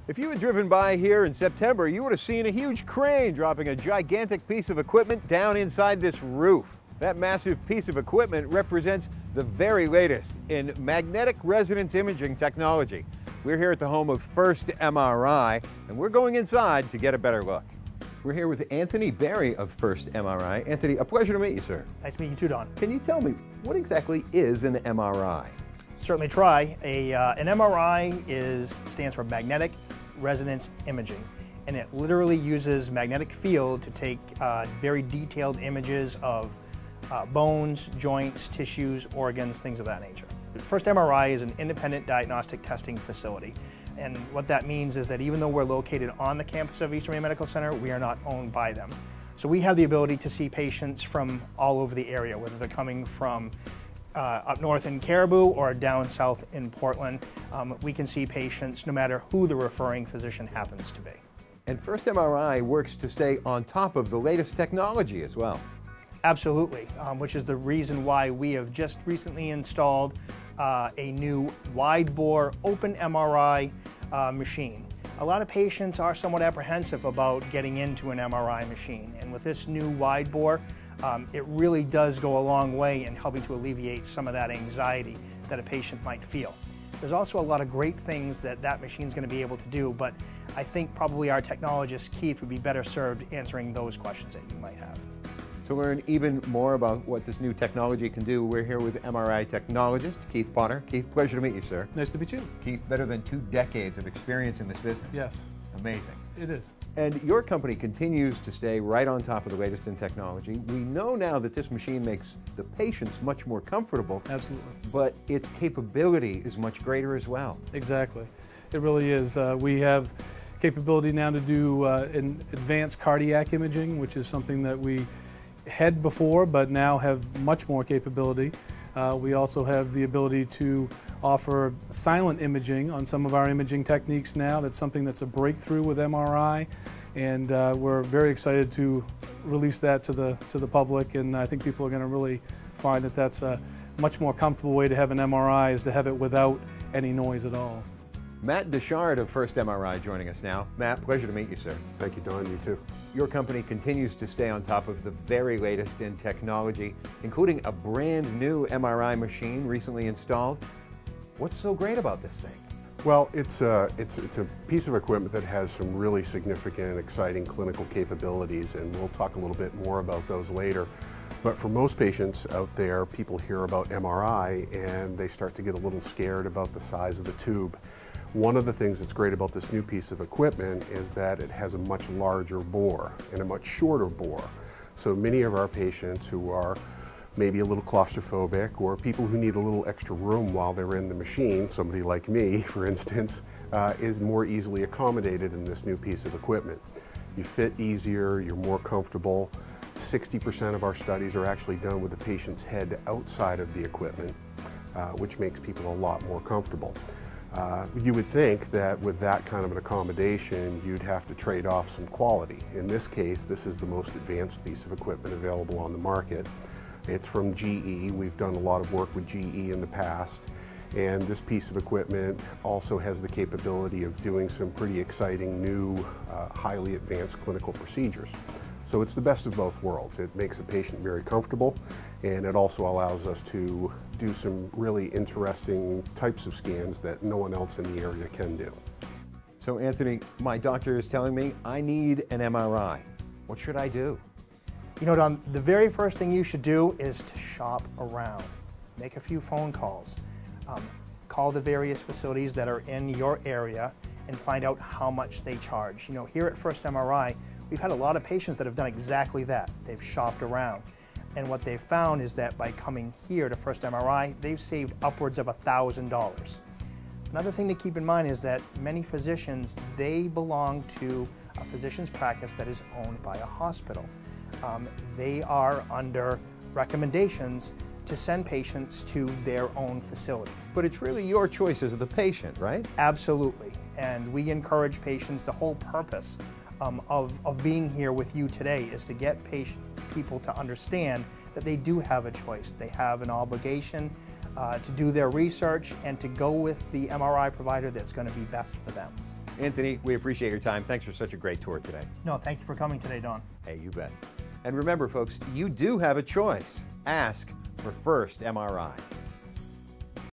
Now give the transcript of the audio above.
If you had driven by here in September, you would have seen a huge crane dropping a gigantic piece of equipment down inside this roof. That massive piece of equipment represents the very latest in magnetic resonance imaging technology. We're here at the home of First MRI, and we're going inside to get a better look. We're here with Anthony Berry of First MRI. Anthony, a pleasure to meet you, sir. Nice to meet you too, Don. Can you tell me, what exactly is an MRI? Certainly try. An MRI stands for magnetic resonance imaging, and it literally uses magnetic field to take very detailed images of bones, joints, tissues, organs, things of that nature. First MRI is an independent diagnostic testing facility, and what that means is that even though we're located on the campus of Eastern Maine Medical Center, we are not owned by them. So we have the ability to see patients from all over the area, whether they're coming from up north in Caribou or down south in Portland. We can see patients no matter who the referring physician happens to be. And First MRI works to stay on top of the latest technology as well. Absolutely, which is the reason why we have just recently installed a new wide-bore open MRI machine. A lot of patients are somewhat apprehensive about getting into an MRI machine, and with this new wide-bore, it really does go a long way in helping to alleviate some of that anxiety that a patient might feel. There's also a lot of great things that machine is going to be able to do, but I think probably our technologist, Keith, would be better served answering those questions that you might have. To learn even more about what this new technology can do, we're here with MRI technologist Keith Potter. Keith, pleasure to meet you, sir. Nice to meet you. Keith, better than 2 decades of experience in this business. Yes. Amazing. It is. And your company continues to stay right on top of the latest in technology. We know now that this machine makes the patients much more comfortable. Absolutely. But its capability is much greater as well. Exactly. It really is. We have capability now to do advanced cardiac imaging, which is something that we had before, but now have much more capability. We also have the ability to offer silent imaging on some of our imaging techniques now. That's something that's a breakthrough with MRI, and we're very excited to release that to the public, and I think people are going to really find that that's a much more comfortable way to have an MRI, is to have it without any noise at all. Matt Dichard of First MRI joining us now. Matt, pleasure to meet you, sir. Thank you, Don. You too. Your company continues to stay on top of the very latest in technology, including a brand new MRI machine recently installed. What's so great about this thing? Well, it's a piece of equipment that has some really significant and exciting clinical capabilities, and we'll talk a little bit more about those later. But for most patients out there, people hear about MRI and they start to get a little scared about the size of the tube. One of the things that's great about this new piece of equipment is that it has a much larger bore and a much shorter bore. So many of our patients who are maybe a little claustrophobic, or people who need a little extra room while they're in the machine, somebody like me, for instance, is more easily accommodated in this new piece of equipment. You fit easier, you're more comfortable. 60% of our studies are actually done with the patient's head outside of the equipment, which makes people a lot more comfortable. You would think that with that kind of an accommodation, you'd have to trade off some quality. In this case, this is the most advanced piece of equipment available on the market. It's from GE. We've done a lot of work with GE in the past, and this piece of equipment also has the capability of doing some pretty exciting new, highly advanced clinical procedures. So it's the best of both worlds. It makes the patient very comfortable, and it also allows us to do some really interesting types of scans that no one else in the area can do. So Anthony, my doctor is telling me I need an MRI. What should I do? You know, Don, the very first thing you should do is to shop around. Make a few phone calls. Call the various facilities that are in your area and find out how much they charge. You know, here at First MRI, we've had a lot of patients that have done exactly that. They've shopped around. And what they've found is that by coming here to First MRI, they've saved upwards of $1,000. Another thing to keep in mind is that many physicians, they belong to a physician's practice that is owned by a hospital. They are under recommendations to send patients to their own facility. But it's really your choice as the patient, right? Absolutely. And we encourage patients, the whole purpose of being here with you today is to get people to understand that they do have a choice. They have an obligation to do their research and to go with the MRI provider that's going to be best for them. Anthony, we appreciate your time. Thanks for such a great tour today. No, thank you for coming today, Don. Hey, you bet. And remember, folks, you do have a choice. Ask for First MRI.